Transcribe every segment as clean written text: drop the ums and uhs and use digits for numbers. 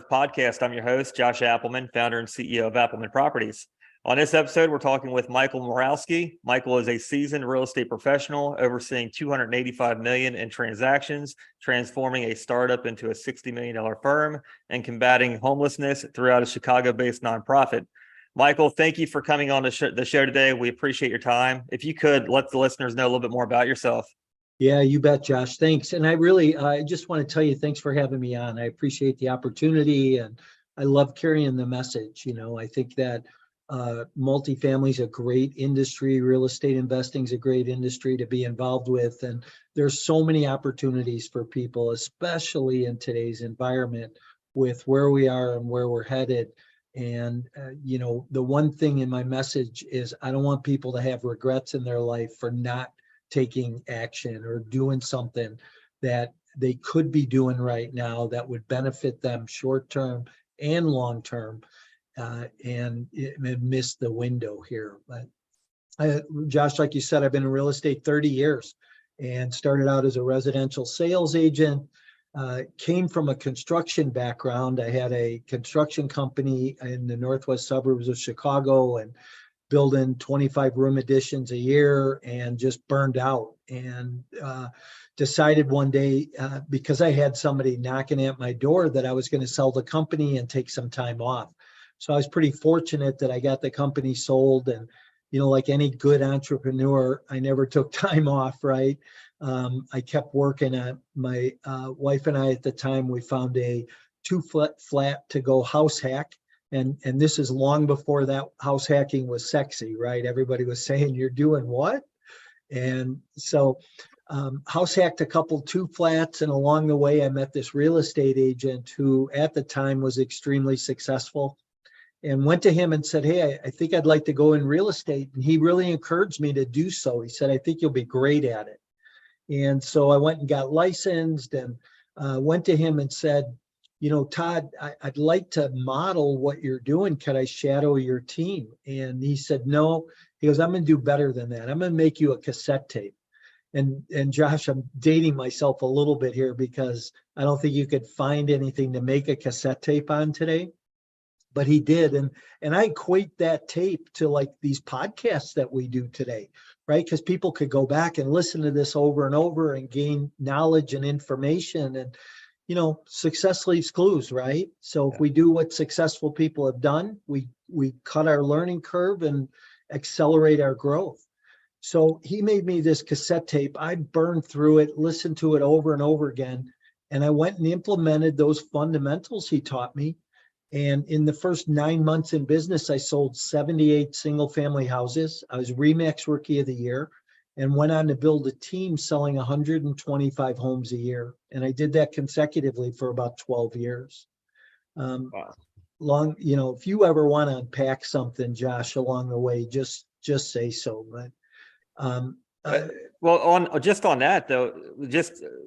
Podcast. I'm your host, Josh Appelman, founder and CEO of Appelman Properties. On this episode, we're talking with Michael Morawski. Michael is a seasoned real estate professional overseeing $285 million in transactions, transforming a startup into a $60 million firm, and combating homelessness throughout a Chicago-based nonprofit. Michael, thank you for coming on the show today. We appreciate your time. If you could, let the listeners know a little bit more about yourself. Yeah, you bet, Josh. Thanks. And I just want to tell you, thanks for having me on. I appreciate the opportunity and I love carrying the message. I think that multifamily is a great industry. Real estate investing is a great industry to be involved with. And there's so many opportunities for people, especially in today's environment with where we are and where we're headed. And, the one thing in my message is I don't want people to have regrets in their life for not taking action or doing something that they could be doing right now that would benefit them short term and long term, and miss the window here. But Josh, like you said, I've been in real estate 30 years and started out as a residential sales agent. Came from a construction background. I had a construction company in the northwest suburbs of Chicago and building 25 room additions a year and just burned out, and decided one day, because I had somebody knocking at my door, that I was going to sell the company and take some time off. So I was pretty fortunate that I got the company sold. And, like any good entrepreneur, I never took time off, right? I kept working at my wife and I at the time, we found a 2-foot flat to go house hack. And this is long before that house hacking was sexy, right? Everybody was saying, you're doing what? And so house hacked a couple 2 flats. And along the way, I met this real estate agent who at the time was extremely successful, and went to him and said, hey, I think I'd like to go in real estate. And he really encouraged me to do so. He said, I think you'll be great at it. And so I went and got licensed and went to him and said, Todd, I'd like to model what you're doing. Could I shadow your team? And he said, no. He goes, I'm going to do better than that. I'm going to make you a cassette tape. And Josh, I'm dating myself a little bit here because I don't think you could find anything to make a cassette tape on today. But he did. And I equate that tape to like these podcasts that we do today, right? Because people could go back and listen to this over and over and gain knowledge and information. And success leaves clues, right? So if we do what successful people have done, we cut our learning curve and accelerate our growth. So he made me this cassette tape. I burned through it, listened to it over and over again. And I went and implemented those fundamentals he taught me. And in the first 9 months in business, I sold 78 single family houses. I was RE/MAX Rookie of the Year, and went on to build a team selling 125 homes a year. And I did that consecutively for about 12 years. Wow. If you ever want to unpack something, Josh, along the way, just say so. But well, on that though,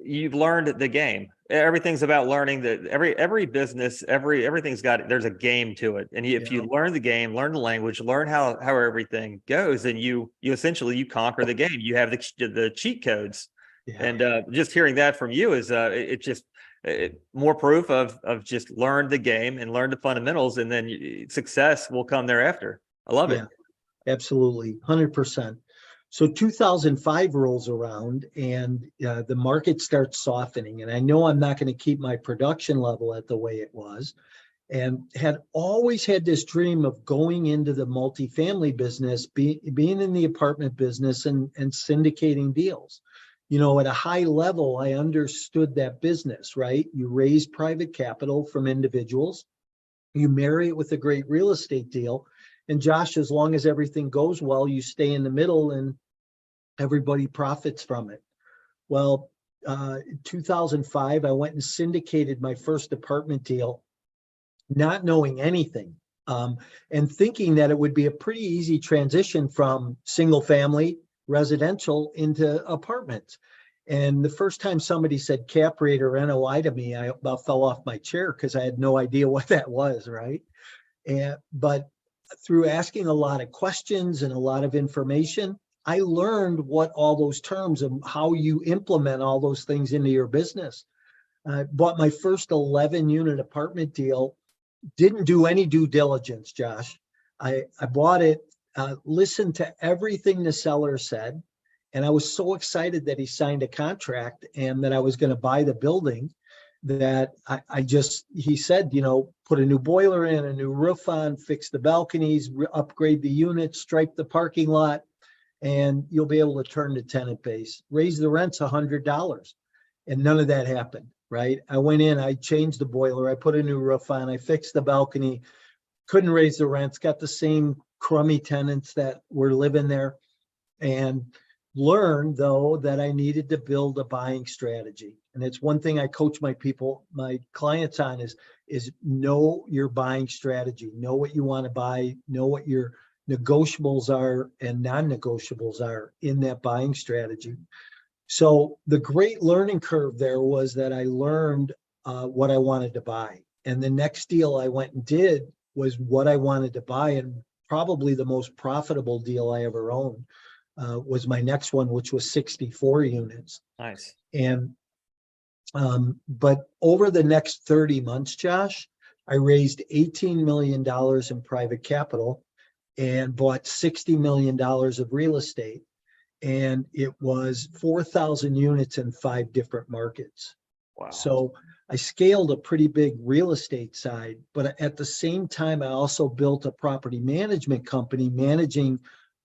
you've learned the game. Everything's about learning. That every business, everything's got, there's a game to it. And if you learn the game, learn the language, learn how everything goes, then you essentially conquer the game. You have the cheat codes. Yeah. And just hearing that from you is more proof of just learn the game and learn the fundamentals, and then success will come thereafter. I love it. Absolutely, 100%. So 2005 rolls around and the market starts softening. And I know I'm not going to keep my production level at the way it was, and had always had this dream of going into the multifamily business, being in the apartment business and syndicating deals. At a high level, I understood that business, right? You raise private capital from individuals, you marry it with a great real estate deal. And Josh, as long as everything goes well, you stay in the middle and everybody profits from it. Well, 2005, I went and syndicated my first apartment deal, not knowing anything, and thinking that it would be a pretty easy transition from single family residential into apartments. And the first time somebody said cap rate or NOI to me, I about fell off my chair because I had no idea what that was, right? But through asking a lot of questions and a lot of information, I learned what all those terms and how you implement all those things into your business. I bought my first 11 unit apartment deal. Didn't do any due diligence, Josh. I bought it, listened to everything the seller said. And I was so excited that he signed a contract and that I was going to buy the building that he said, put a new boiler in, a new roof on, fix the balconies, upgrade the units, stripe the parking lot, and you'll be able to turn the tenant base, raise the rents $100. And none of that happened, right? I went in, I changed the boiler, I put a new roof on, I fixed the balcony, couldn't raise the rents, got the same crummy tenants that were living there, and learned though that I needed to build a buying strategy. And it's one thing I coach my clients on is know your buying strategy, know what you want to buy, know what your negotiables are and non-negotiables are in that buying strategy. So the great learning curve there was that I learned what I wanted to buy. And the next deal I went and did was what I wanted to buy, and probably the most profitable deal I ever owned was my next one, which was 64 units. Nice. And but over the next 30 months, Josh, I raised $18 million in private capital and bought $60 million of real estate. And it was 4,000 units in 5 different markets. Wow. So I scaled a pretty big real estate side, but at the same time, I also built a property management company managing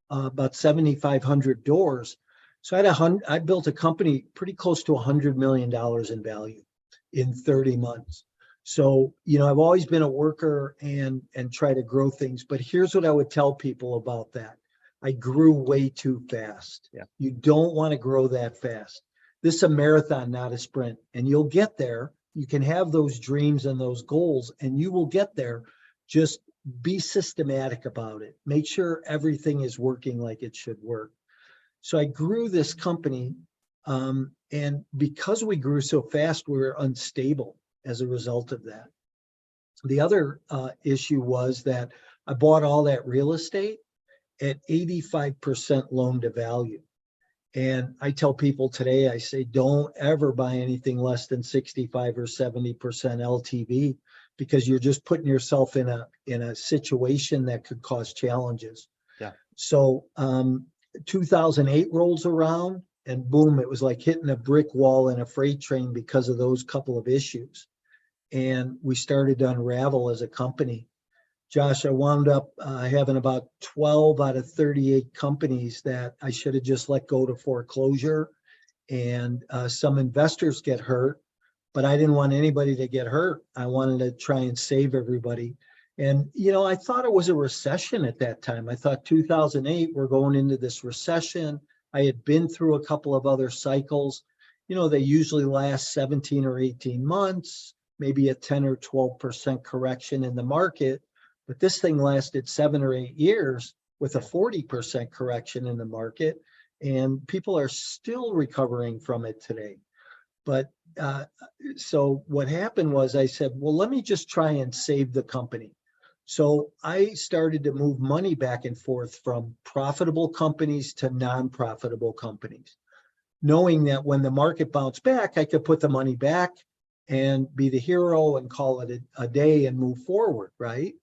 about 7,500 doors. So I built a company pretty close to $100 million in value in 30 months. So, I've always been a worker and try to grow things, but here's what I would tell people about that. I grew way too fast. Yeah. You don't want to grow that fast. This is a marathon, not a sprint, and you'll get there. You can have those dreams and those goals, and you will get there. Just be systematic about it. Make sure everything is working like it should work. So I grew this company, and because we grew so fast, we were unstable as a result of that. The other issue was that I bought all that real estate at 85% loan to value. And I tell people today, I say, don't ever buy anything less than 65 or 70% LTV, because you're just putting yourself in a situation that could cause challenges. Yeah. So 2008 rolls around and boom, it was like hitting a brick wall in a freight train because of those couple of issues. And we started to unravel as a company. Josh, I wound up having about 12 out of 38 companies that I should have just let go to foreclosure. And some investors get hurt, but I didn't want anybody to get hurt. I wanted to try and save everybody. And, I thought it was a recession at that time. I thought 2008, we're going into this recession. I had been through a couple of other cycles. They usually last 17 or 18 months, maybe a 10 or 12% correction in the market. But this thing lasted 7 or 8 years with a 40% correction in the market. And people are still recovering from it today. But so what happened was I said, well, let me just try and save the company. So I started to move money back and forth from profitable companies to non-profitable companies, knowing that when the market bounced back, I could put the money back and be the hero and call it a day and move forward, right?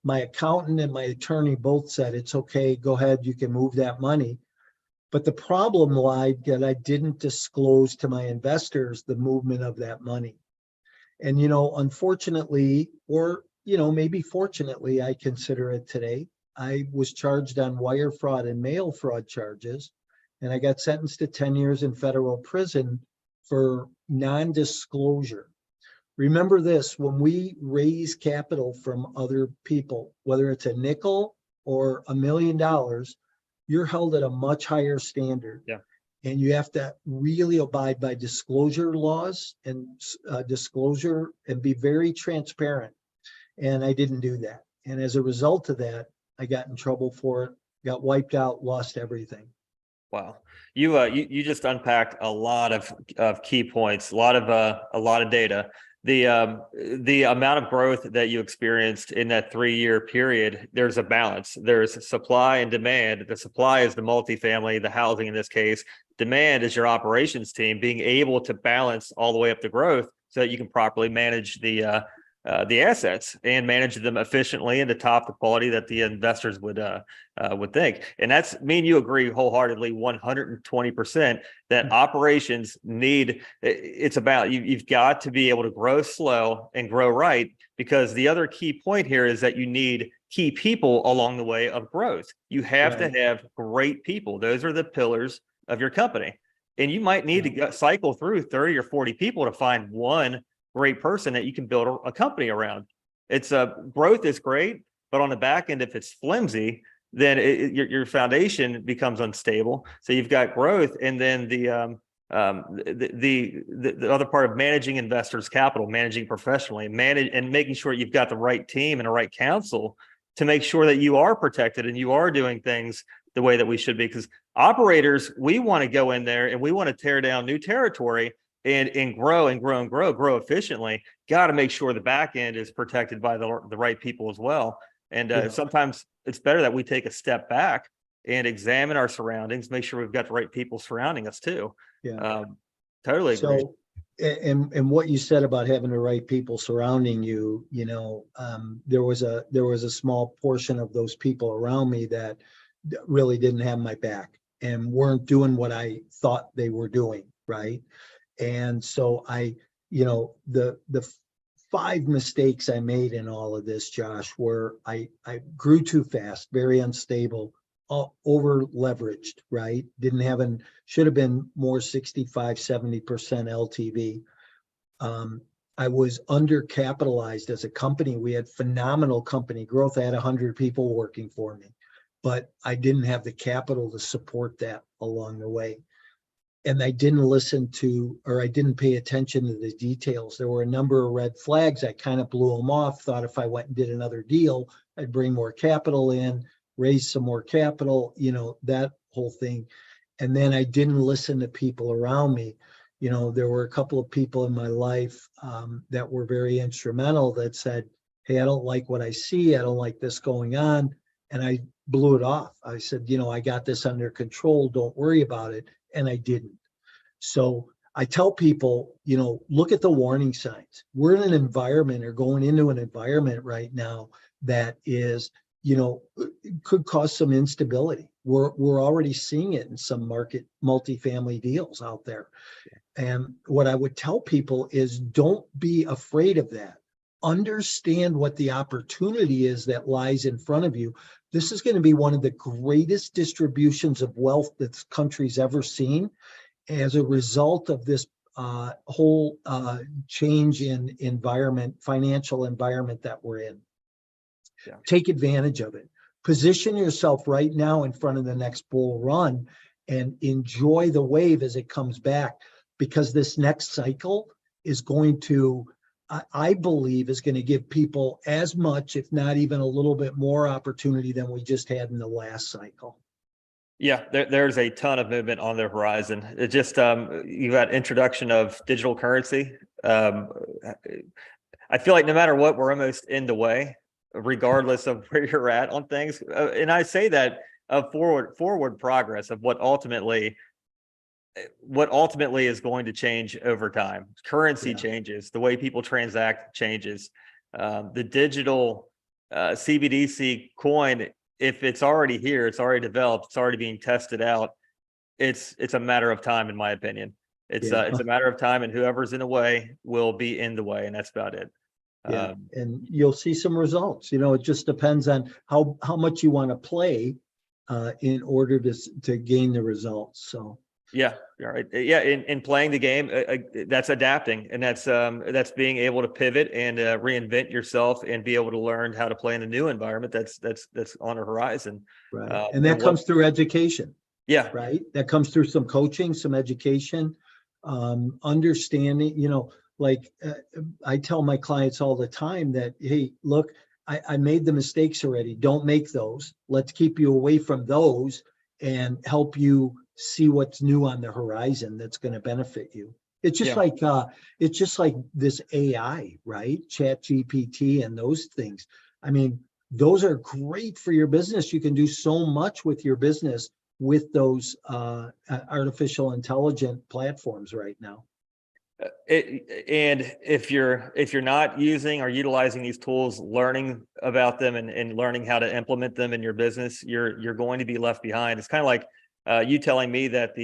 My accountant and my attorney both said, it's okay, go ahead, you can move that money. But the problem lied that I didn't disclose to my investors the movement of that money. And, unfortunately, or, maybe fortunately, I consider it today, I was charged on wire fraud and mail fraud charges, and I got sentenced to 10 years in federal prison for non-disclosure. Remember this, when we raise capital from other people, whether it's a nickel or $1 million, you're held at a much higher standard. Yeah. And you have to really abide by disclosure laws and disclosure and be very transparent. And I didn't do that. And as a result of that, I got in trouble for it, got wiped out, lost everything. Wow. You just unpacked a lot of key points, a lot of data. The amount of growth that you experienced in that 3-year period, there's a balance. There's supply and demand. The supply is the multifamily, the housing in this case. Demand is your operations team being able to balance all the way up to growth so that you can properly manage the assets and manage them efficiently and to top the quality that the investors would think. And that's, me and you agree wholeheartedly 120% that operations need, it's about, you've got to be able to grow slow and grow right, because the other key point here is that you need key people along the way of growth. You have to have great people. Those are the pillars of your company. And you might need to cycle through 30 or 40 people to find one great person that you can build a company around. It's growth is great, but on the back end, if it's flimsy, then your foundation becomes unstable. So you've got growth, and then the other part of managing investors' capital, managing professionally, and making sure you've got the right team and the right counsel to make sure that you are protected and you are doing things the way that we should be. Because operators, we want to go in there and we want to tear down new territory and grow efficiently. Got to make sure the back end is protected by the right people as well. And sometimes it's better that we take a step back and examine our surroundings, make sure we've got the right people surrounding us too. Totally agree. So, and what you said about having the right people surrounding you, there was a small portion of those people around me that really didn't have my back and weren't doing what I thought they were doing, right? And so the 5 mistakes I made in all of this, Josh, were I grew too fast, very unstable, over leveraged, right? Should have been more 65, 70% LTV. I was undercapitalized as a company. We had phenomenal company growth. I had 100 people working for me, but I didn't have the capital to support that along the way. And I didn't I didn't pay attention to the details. There were a number of red flags. I kind of blew them off, thought if I went and did another deal, I'd bring more capital in, raise some more capital, that whole thing. And then I didn't listen to people around me. There were a couple of people in my life that were very instrumental that said, hey, I don't like what I see. I don't like this going on. And I blew it off. I said, I got this under control. Don't worry about it. And I didn't. So I tell people, look at the warning signs. We're in an environment, or going into an environment right now that is, could cause some instability. We're already seeing it in some market multifamily deals out there. And what I would tell people is, don't be afraid of that. Understand what the opportunity is that lies in front of you. This is going to be one of the greatest distributions of wealth that this country's ever seen as a result of this whole change in financial environment that we're in. Take advantage of it. Position yourself right now in front of the next bull run and enjoy the wave as it comes back, because this next cycle is going to, I believe, is going to give people as much, if not even a little bit more opportunity than we just had in the last cycle. Yeah, there's a ton of movement on the horizon. It just, you got introduction of digital currency. I feel like no matter what, we're almost in the way, regardless of where you're at on things. And I say that of forward progress of what ultimately is going to change over time. Currency changes, the way people transact changes. The digital CBDC coin, if it's already here, it's already developed, it's already being tested out. It's a matter of time, in my opinion. It's a matter of time, and whoever's in the way will be in the way, and that's about it. And you'll see some results. It just depends on how much you want to play in order to gain the results. So. Yeah, all right. Yeah, in playing the game, that's adapting, and that's being able to pivot and reinvent yourself and be able to learn how to play in a new environment that's on the horizon. Right, and that comes through education. Yeah, right. That comes through some coaching, some education, understanding. I tell my clients all the time that, hey, look, I made the mistakes already. Don't make those. Let's keep you away from those and help you see what's new on the horizon that's going to benefit you. It's just like this AI, right? Chat GPT and those things. I mean, those are great for your business. You can do so much with your business with those artificial intelligent platforms right now. And if you're not using or utilizing these tools, learning about them and learning how to implement them in your business, you're going to be left behind. It's kind of like you telling me that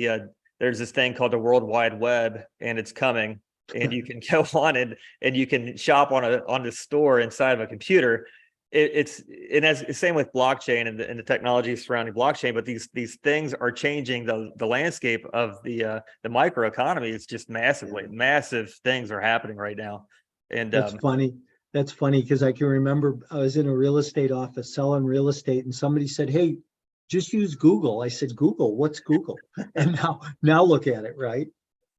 there's this thing called the World Wide Web and it's coming, and you can go on and you can shop on the store inside of a computer. And that's the same with blockchain and the technology surrounding blockchain. But these things are changing the landscape of the microeconomy. It's just massive things are happening right now. And That's funny. That's funny because I can remember I was in a real estate office selling real estate and somebody said, "Hey, just use Google." I said, "Google, what's Google?" And now look at it, right?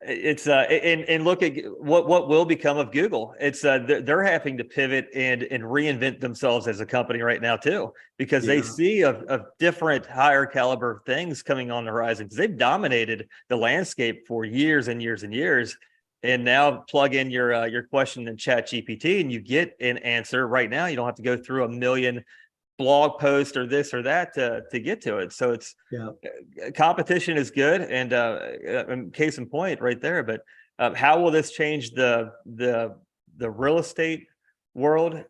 it's and look at what will become of Google. It's they're having to pivot and reinvent themselves as a company right now too, because they Yeah. see of different higher caliber things coming on the horizon, because they've dominated the landscape for years and years and years. And now plug in your question in Chat GPT and you get an answer right now. You don't have to go through a million blog post or this or that to get to it. So it's Yeah. competition is good, and case in point right there. But how will this change the real estate world?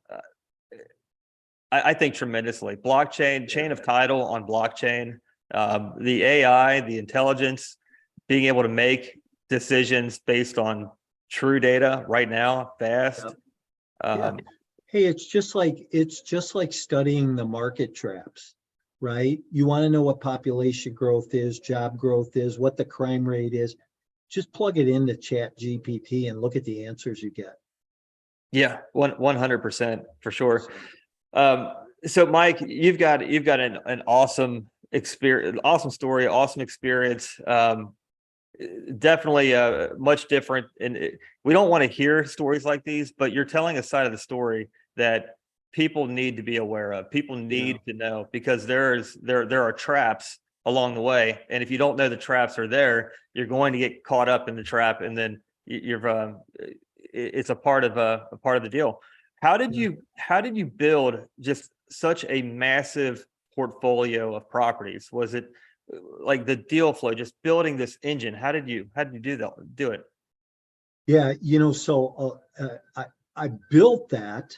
I think tremendously. Blockchain, chain of title on blockchain, the AI, the intelligence, being able to make decisions based on true data right now, fast. Yeah. Hey, it's just like studying the market traps, right? You want to know what population growth is, job growth is, what the crime rate is. Just plug it into Chat GPT and look at the answers you get. Yeah, 100% for sure. So Mike, you've got an awesome experience, awesome story, awesome experience. Definitely much different. And we don't want to hear stories like these, but you're telling a side of the story that people need to be aware of. People need to know, because there are traps along the way. And if you don't know the traps are there, you're going to get caught up in the trap. And then it's a part of the deal. How did you build just such a massive portfolio of properties? Was it like the deal flow, just building this engine? How did you do it? Yeah, so I built that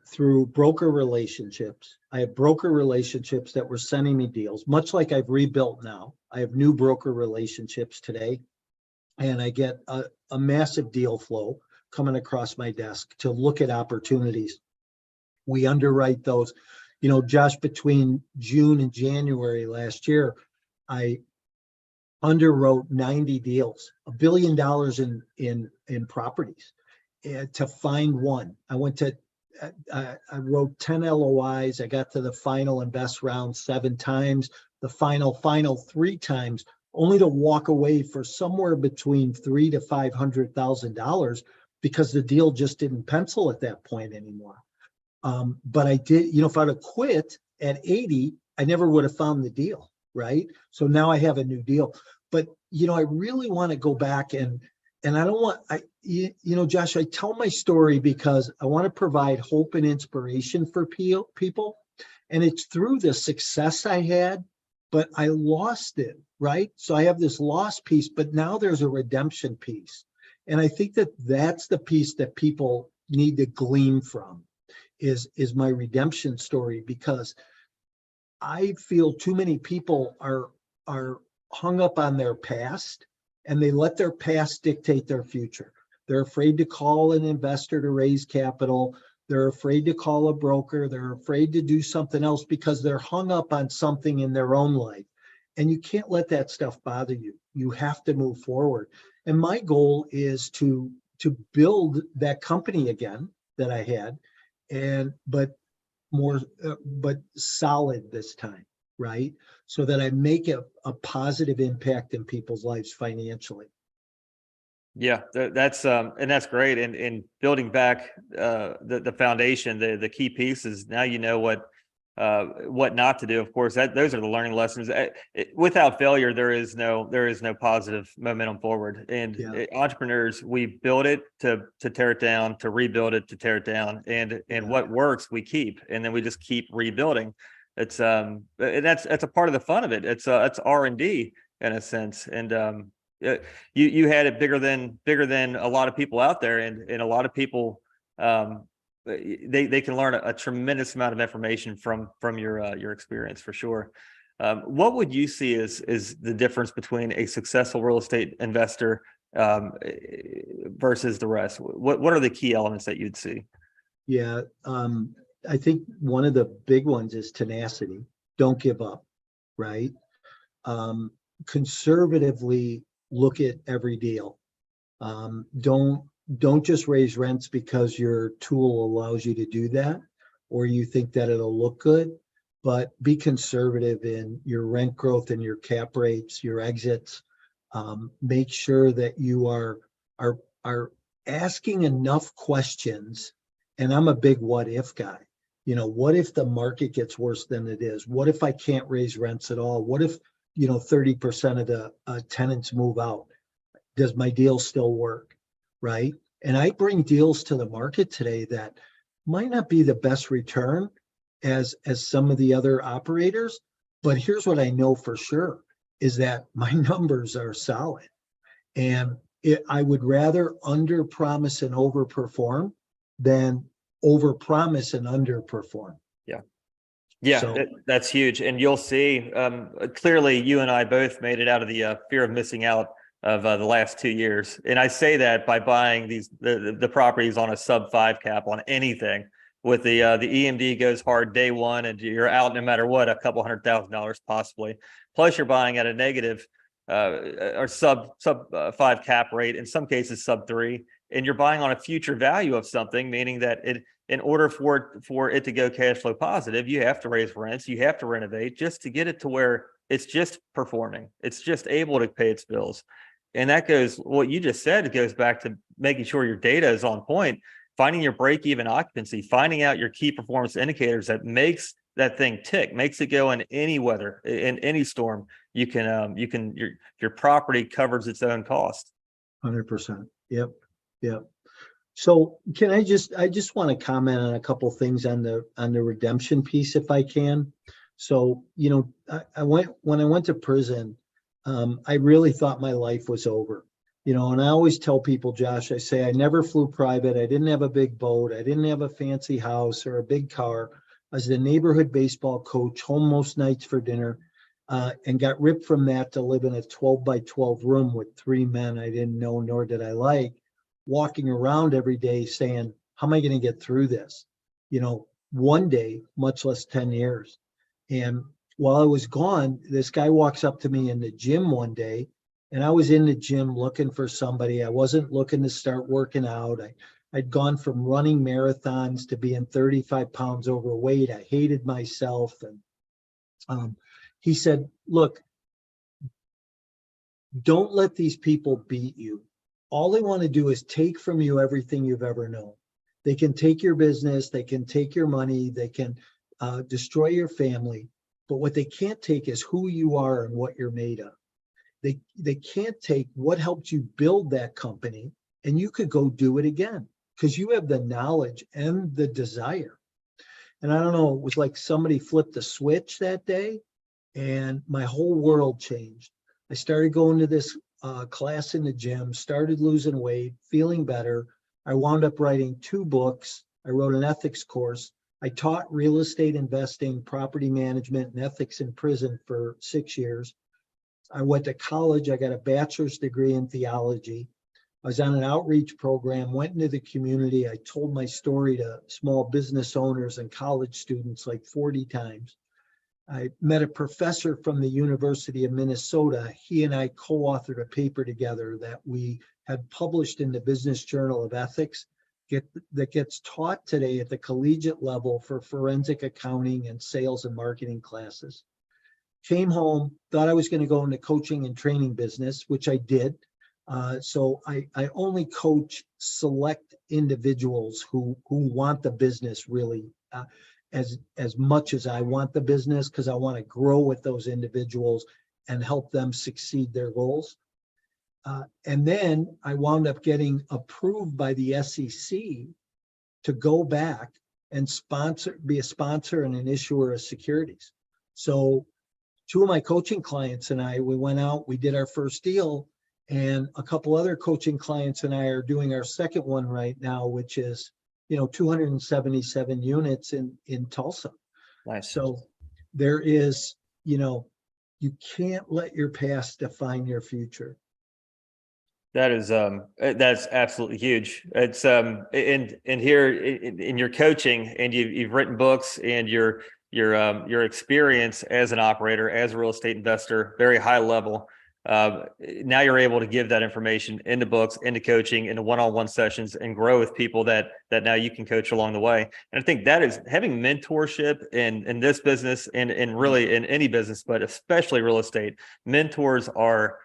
through broker relationships. I have broker relationships that were sending me deals, much like I've rebuilt now. I have new broker relationships today, and I get a massive deal flow coming across my desk to look at opportunities. We underwrite those. Josh, between June and January last year, I underwrote 90 deals, $1 billion in properties, to find one. I wrote 10 LOIs. I got to the final and best round 7 times, the final 3 times, only to walk away for somewhere between $300,000 to $500,000 because the deal just didn't pencil at that point anymore. But I did, if I'd have quit at 80, I never would have found the deal, right? So now I have a new deal. But, I really want to go back and I don't want, Josh, I tell my story because I want to provide hope and inspiration for people. And it's through the success I had, but I lost it, right? So I have this lost piece, but now there's a redemption piece. And I think that's the piece that people need to glean from is my redemption story, because I feel too many people are hung up on their past, and they let their past dictate their future. They're afraid to call an investor to raise capital. They're afraid to call a broker. They're afraid to do something else because they're hung up on something in their own life. And you can't let that stuff bother you. You have to move forward. And my goal is to build that company again that I had, but solid this time, right? So that I make a positive impact in people's lives financially. Yeah, that's and that's great. And building back the foundation, the key pieces. Now you know what not to do. Of course, those are the learning lessons. Without failure, there is no positive momentum forward. And entrepreneurs, we build it to tear it down, to rebuild it, to tear it down, and what works we keep, and then we just keep rebuilding. It's and that's a part of the fun of it. It's R&D in a sense, and You had it bigger than a lot of people out there, and a lot of people, they can learn a tremendous amount of information from your experience for sure. What would you see is the difference between a successful real estate investor versus the rest? What are the key elements that you'd see? Yeah, I think one of the big ones is tenacity. Don't give up, right? Conservatively look at every deal. Don't just raise rents because your tool allows you to do that, or you think that it'll look good, but be conservative in your rent growth and your cap rates, your exits. Make sure that you are asking enough questions. And I'm a big what if guy. What if the market gets worse than it is? What if I can't raise rents at all? What if 30% of the tenants move out? Does my deal still work? Right. And I bring deals to the market today that might not be the best return as some of the other operators, but here's what I know for sure is that my numbers are solid. And I would rather under promise and overperform than over promise and underperform. Yeah, So, that's huge. And you'll see, clearly you and I both made it out of the fear of missing out of the last 2 years. And I say that by buying the properties on a sub 5 cap on anything, with the EMD goes hard day one and you're out no matter what, a couple $100,000 possibly. Plus you're buying at a negative or sub 5 cap rate, in some cases sub 3, and you're buying on a future value of something, meaning that in order for it to go cash flow positive, you have to raise rents, you have to renovate just to get it to where it's just performing, it's just able to pay its bills. And that goes, what you just said, it goes back to making sure your data is on point, finding your break even occupancy, finding out your key performance indicators that makes that thing tick, makes it go in any weather, in any storm. Your property covers its own cost. 100%. Yep. So I just want to comment on a couple things on the redemption piece, if I can. So, when I went to prison, I really thought my life was over, and I always tell people, Josh, I say, I never flew private. I didn't have a big boat. I didn't have a fancy house or a big car. I was the neighborhood baseball coach, home most nights for dinner, and got ripped from that to live in a 12 by 12 room with 3 men I didn't know, nor did I like, walking around every day saying, how am I going to get through this? One day, much less 10 years. And while I was gone, this guy walks up to me in the gym one day, and I was in the gym looking for somebody. I wasn't looking to start working out. I'd gone from running marathons to being 35 pounds overweight. I hated myself. And he said, look, don't let these people beat you. All they want to do is take from you everything you've ever known. They can take your business, they can take your money, they can destroy your family, but what they can't take is who you are and what you're made of. They can't take what helped you build that company, and you could go do it again because you have the knowledge and the desire. And I don't know, it was like somebody flipped a switch that day and my whole world changed. I started going to this class in the gym, started losing weight, feeling better. I wound up writing 2 books. I wrote an ethics course. I taught real estate investing, property management, and ethics in prison for 6 years. I went to college. I got a bachelor's degree in theology. I was on an outreach program, went into the community. I told my story to small business owners and college students like 40 times. I met a professor from the University of Minnesota. He and I co-authored a paper together that we had published in the Business Journal of Ethics that gets taught today at the collegiate level for forensic accounting and sales and marketing classes. Came home, thought I was going to go into coaching and training business, which I did. So I only coach select individuals who want the business really as much as I want the business, because I want to grow with those individuals and help them succeed their goals. And then I wound up getting approved by the SEC to go back and be a sponsor and an issuer of securities. So 2 of my coaching clients and I, we went out, we did our first deal, And a couple other coaching clients and I are doing our second one right now, which is, 277 units in Tulsa. Nice. So there is, you can't let your past define your future. That's absolutely huge. It's in here in your coaching, and you've written books, and your experience as an operator, as a real estate investor, very high level. Now you're able to give that information into books, into coaching, into one-on-one sessions, and grow with people that now you can coach along the way. And I think that is having mentorship in this business, and really in any business, but especially real estate. Mentors are,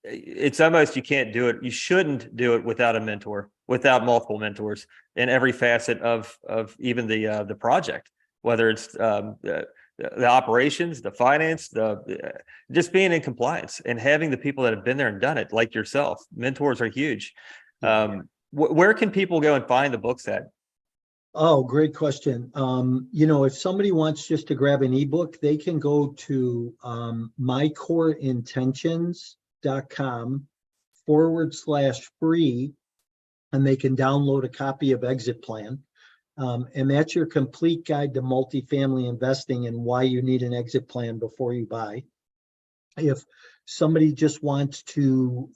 it's almost, you can't do it. You shouldn't do it without a mentor, without multiple mentors in every facet of even the project, whether it's the operations, the finance, just being in compliance, and having the people that have been there and done it, like yourself. Mentors are huge. Where can people go and find the books at? Oh, great question. If somebody wants just to grab an ebook, they can go to mycoreintentions.com/free, and they can download a copy of Exit Plan. And that's your complete guide to multifamily investing and why you need an exit plan before you buy. If somebody wants to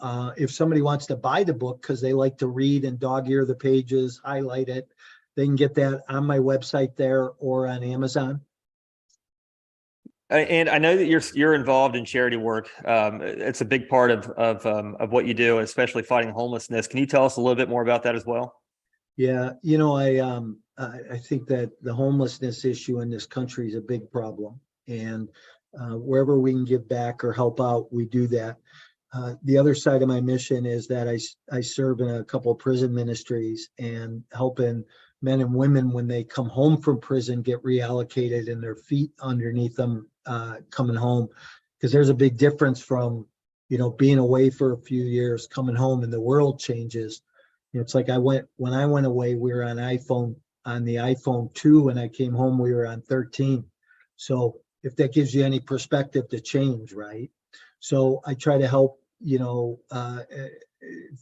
buy the book because they like to read and dog ear the pages, highlight it, they can get that on my website there or on Amazon. And I know that you're involved in charity work. It's a big part of what you do, especially fighting homelessness. Can you tell us a little bit more about that as well? Yeah, I think that the homelessness issue in this country is a big problem, and wherever we can give back or help out, we do that. The other side of my mission is that I serve in a couple of prison ministries and helping men and women, when they come home from prison, get reallocated and their feet underneath them coming home, because there's a big difference from being away for a few years, coming home, and the world changes. It's like when I went away, we were on the iPhone 2. When I came home, we were on 13. So if that gives you any perspective to change, right? So I try to help,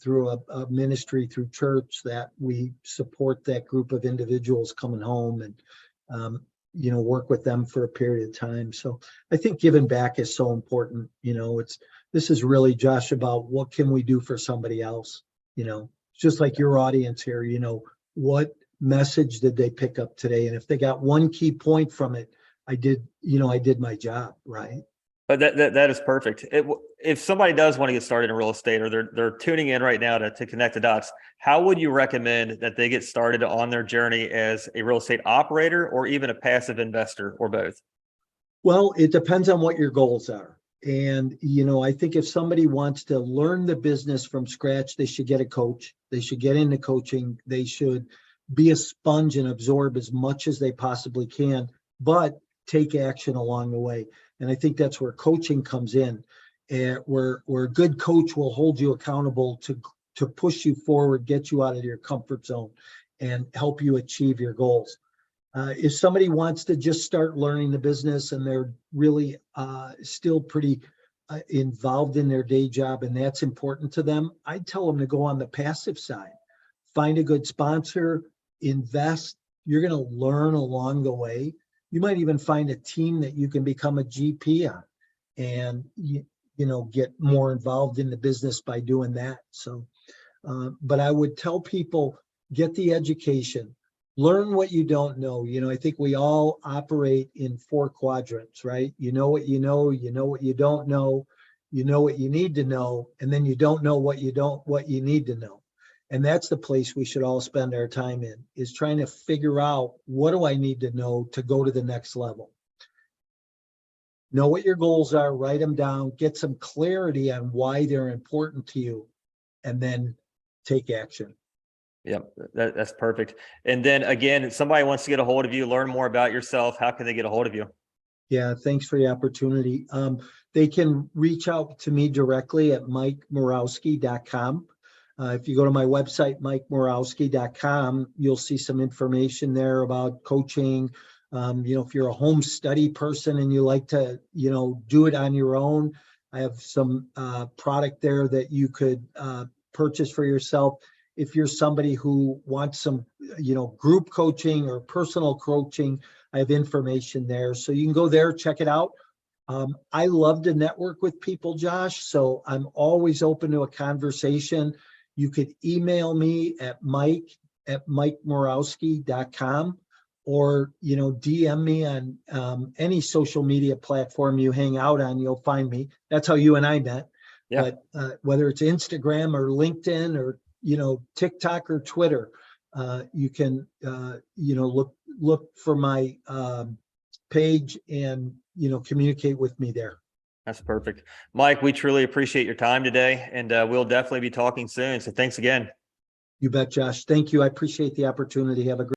through a ministry, through church, that we support that group of individuals coming home, and work with them for a period of time. So I think giving back is so important. This is really, Josh, about what can we do for somebody else. Just like your audience here, what message did they pick up today? And if they got one key point from it, I did my job, right? But that is perfect. If somebody does want to get started in real estate, or they're tuning in right now to connect the dots, how would you recommend that they get started on their journey as a real estate operator, or even a passive investor, or both? Well, it depends on what your goals are. And, I think if somebody wants to learn the business from scratch, they should get a coach. They should get into coaching. They should be a sponge and absorb as much as they possibly can, but take action along the way. And I think that's where coaching comes in, where a good coach will hold you accountable to push you forward, get you out of your comfort zone, and help you achieve your goals. If somebody wants to just start learning the business and they're really still pretty involved in their day job, and that's important to them, I'd tell them to go on the passive side. Find a good sponsor, invest. You're going to learn along the way. You might even find a team that you can become a GP on, and get more involved in the business by doing that. So, but I would tell people, get the education. Learn what you don't know. I think we all operate in 4 quadrants, right? You know what you know what you don't know, what you need to know, and then you don't know what you need to know. And that's the place we should all spend our time in, is trying to figure out, what do I need to know to go to the next level? Know what your goals are, write them down, get some clarity on why they're important to you, and then take action. Yep, that's perfect. And then again, if somebody wants to get a hold of you, learn more about yourself, how can they get a hold of you? Yeah, thanks for the opportunity. They can reach out to me directly at MikeMorawski.com. If you go to my website, MikeMorawski.com, you'll see some information there about coaching. If you're a home study person and you like to, do it on your own, I have some product there that you could purchase for yourself. If you're somebody who wants some, group coaching or personal coaching, I have information there. So you can go there, check it out. I love to network with people, Josh. So I'm always open to a conversation. You could email me at mike@mikemorowski.com, or, DM me on any social media platform you hang out on, you'll find me. That's how you and I met. Yeah. But whether it's Instagram or LinkedIn or, TikTok or Twitter, you can, look for my page and, communicate with me there. That's perfect. Mike, we truly appreciate your time today, and we'll definitely be talking soon. So thanks again. You bet, Josh. Thank you. I appreciate the opportunity. Have a great